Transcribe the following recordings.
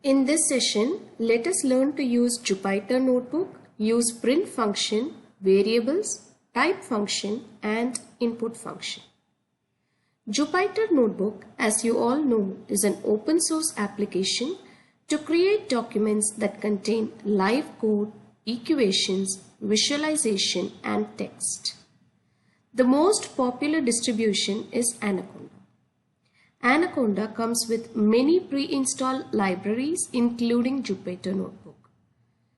In this session, let us learn to use Jupyter Notebook, use print function, variables, type function and input function. Jupyter Notebook, as you all know, is an open source application to create documents that contain live code, equations, visualization and text. The most popular distribution is Anaconda. Anaconda comes with many pre-installed libraries including Jupyter Notebook.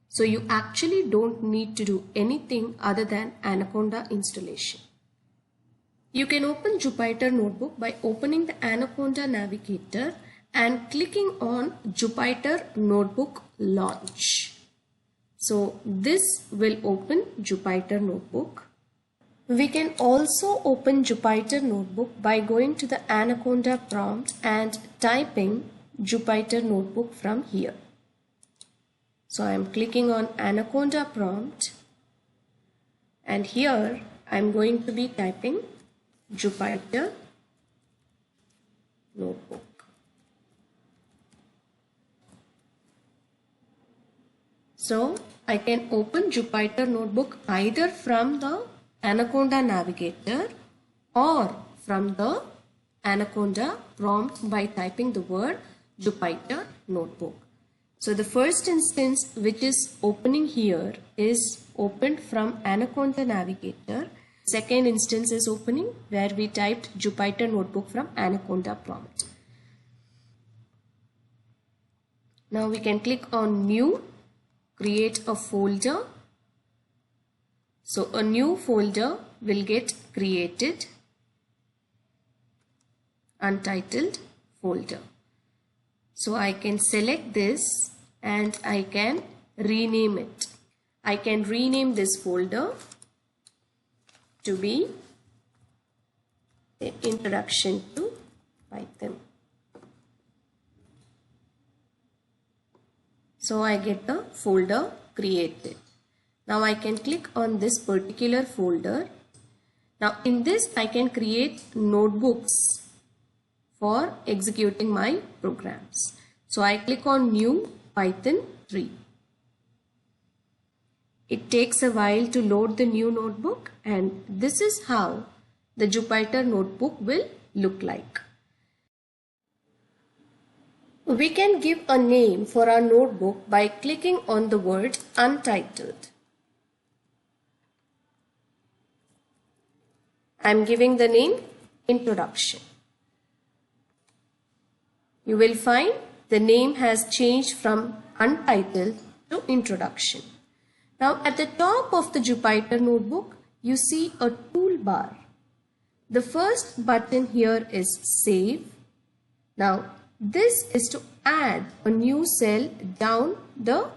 So you actually don't need to do anything other than Anaconda installation. You can open Jupyter Notebook by opening the Anaconda navigator and clicking on Jupyter Notebook Launch. So this will open Jupyter Notebook. We can also open Jupyter Notebook by going to the Anaconda prompt and typing Jupyter Notebook from here. So I am clicking on Anaconda prompt and here I am going to be typing Jupyter Notebook. So I can open Jupyter Notebook either from the Anaconda navigator or from the Anaconda prompt by typing the word Jupyter Notebook. So the first instance which is opening here is opened from Anaconda navigator. Second instance is opening where we typed Jupyter Notebook from Anaconda prompt. Now we can click on New, create a folder. So a new folder will get created, untitled folder. So I can select this and I can rename it. I can rename this folder to be the Introduction to Python. So I get the folder created. Now I can click on this particular folder. Now in this I can create notebooks for executing my programs. So I click on New Python 3. It takes a while to load the new notebook and this is how the Jupyter Notebook will look like. We can give a name for our notebook by clicking on the word Untitled. I am giving the name Introduction. You will find the name has changed from Untitled to Introduction. Now at the top of the Jupyter Notebook, you see a toolbar. The first button here is Save. Now this is to add a new cell down the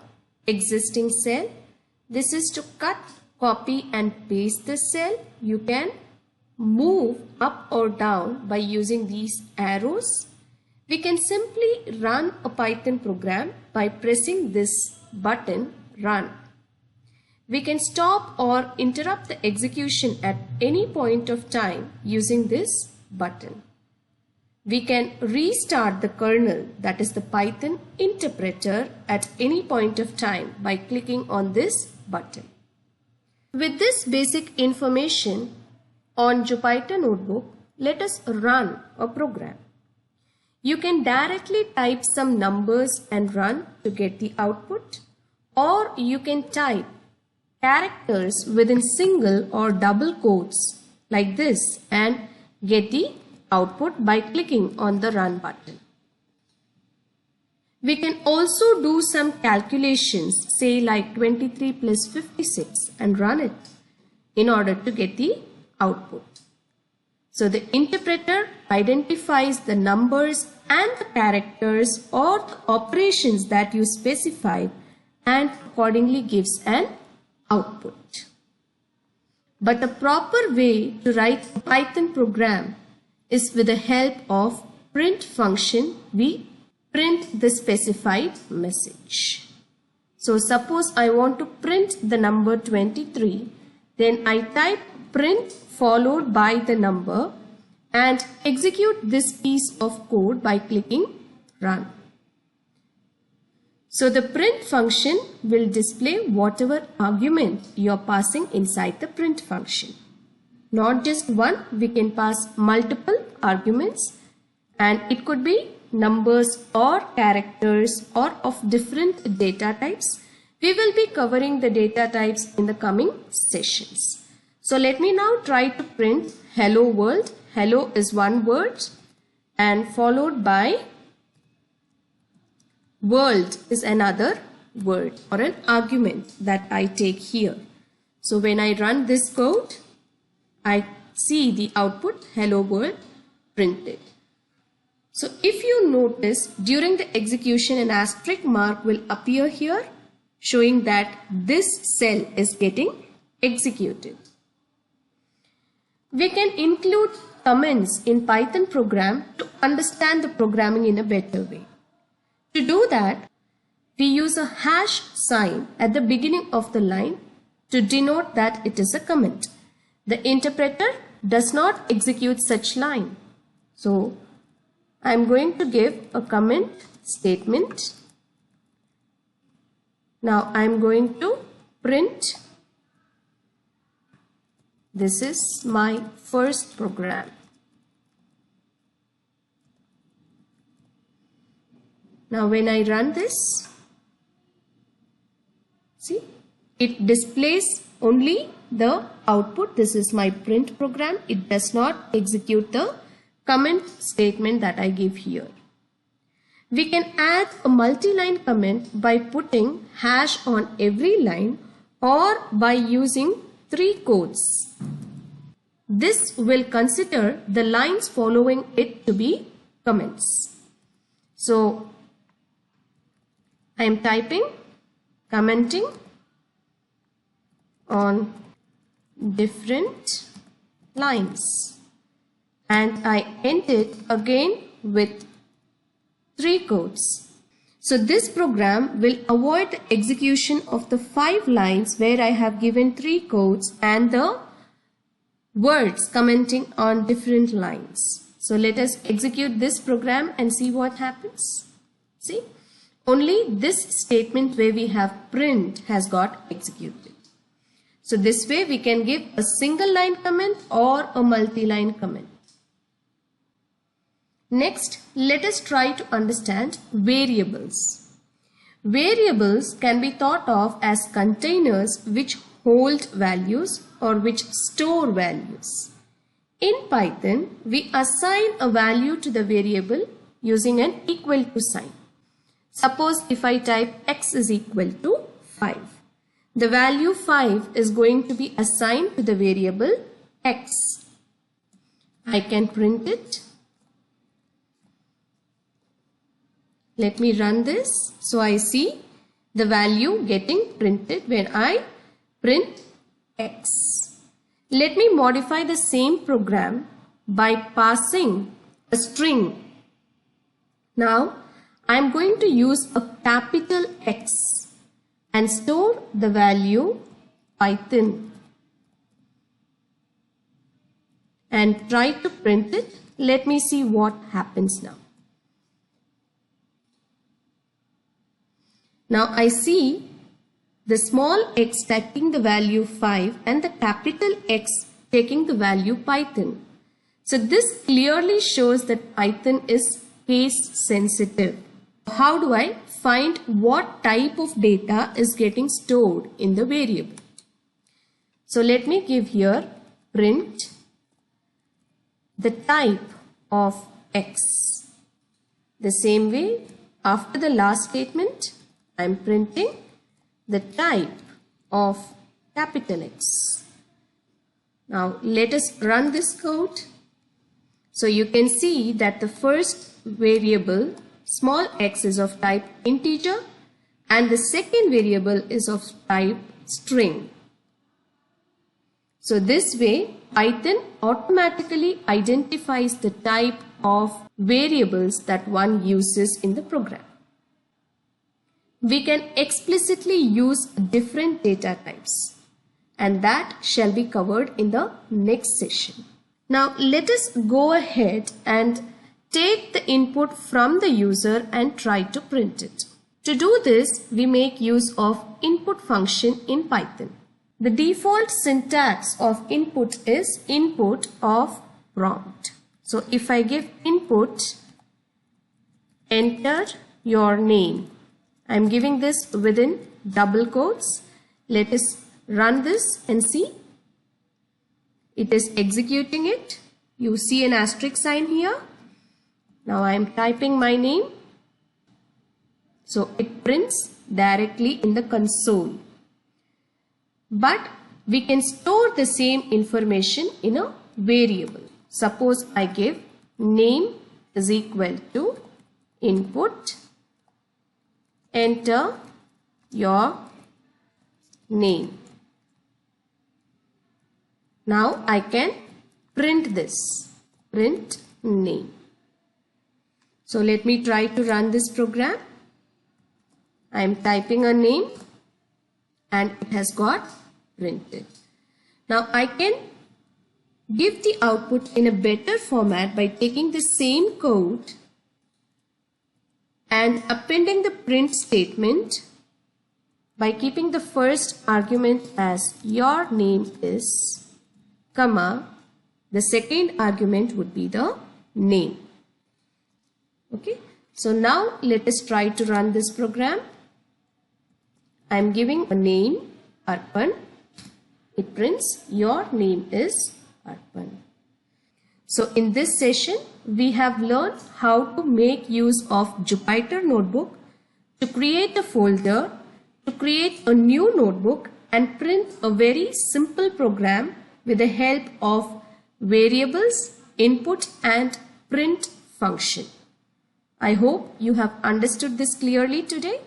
existing cell. This is to cut, copy and paste the cell. You can move up or down by using these arrows. We can simply run a Python program by pressing this button, Run. We can stop or interrupt the execution at any point of time using this button. We can restart the kernel, that is the Python interpreter, at any point of time by clicking on this button. With this basic information on Jupyter Notebook, let us run a program. You can directly type some numbers and run to get the output, or you can type characters within single or double quotes like this and get the output by clicking on the Run button. We can also do some calculations, say like 23 plus 56 and run it in order to get the output. So the interpreter identifies the numbers and the characters or the operations that you specified and accordingly gives an output. But the proper way to write a Python program is with the help of print function. We print the specified message. So suppose I want to print the number 23, then I type print followed by the number and execute this piece of code by clicking Run. So the print function will display whatever argument you are passing inside the print function. Not just one, we can pass multiple arguments, and it could be numbers or characters or of different data types. We will be covering the data types in the coming sessions. So let me now try to print hello world. Hello is one word and followed by world is another word or an argument that I take here. So when I run this code, I see the output hello world printed. So if you notice, during the execution an asterisk mark will appear here showing that this cell is getting executed. We can include comments in Python program to understand the programming in a better way. To do that, we use a hash sign at the beginning of the line to denote that it is a comment. The interpreter does not execute such line. So I am going to give a comment statement. Now I am going to print. This is my first program. Now when I run this, see, it displays only the output. This is my print program. It does not execute the comment statement that I give here. We can add a multi-line comment by putting hash on every line or by using 3 quotes. This will consider the lines following it to be comments. So I am typing, commenting on different lines, and I end it again with 3 quotes. So this program will avoid the execution of the 5 lines where I have given 3 quotes and the words commenting on different lines. So let us execute this program and see what happens. See, only this statement where we have print has got executed. So this way we can give a single line comment or a multi-line comment. Next, let us try to understand variables. Variables can be thought of as containers which hold values or which store values. In Python, we assign a value to the variable using an equal to sign. Suppose if I type x is equal to 5. The value 5 is going to be assigned to the variable x. I can print it. Let me run this. So I see the value getting printed when I print x. Let me modify the same program by passing a string. Now I am going to use a capital X and store the value Python and try to print it. Let me see what happens now. Now I see the small x taking the value 5 and the capital X taking the value Python. So this clearly shows that Python is case sensitive. How do I find what type of data is getting stored in the variable? So let me give here print the type of x. The same way, after the last statement, I am printing the type of capital X. Now let us run this code. So you can see that the first variable small x is of type integer and the second variable is of type string. So this way Python automatically identifies the type of variables that one uses in the program. We can explicitly use different data types, and that shall be covered in the next session. Now let us go ahead and take the input from the user and try to print it. To do this, we make use of input function in Python. The default syntax of input is input of prompt. So if I give input, enter your name. I'm giving this within double quotes. Let us run this and see. It is executing it. You see an asterisk sign here. Now I am typing my name. So it prints directly in the console. But we can store the same information in a variable. Suppose I give name is equal to input, enter your name. Now I can print this, print name. So let me try to run this program. I am typing a name and it has got printed. Now I can give the output in a better format by taking the same code and appending the print statement by keeping the first argument as your name is, comma, the second argument would be the name. Okay, so now let us try to run this program. I am giving a name, Arpan. It prints your name is Arpan. So in this session, we have learned how to make use of Jupyter Notebook to create a folder, to create a new notebook and print a very simple program with the help of variables, input and print function. I hope you have understood this clearly today.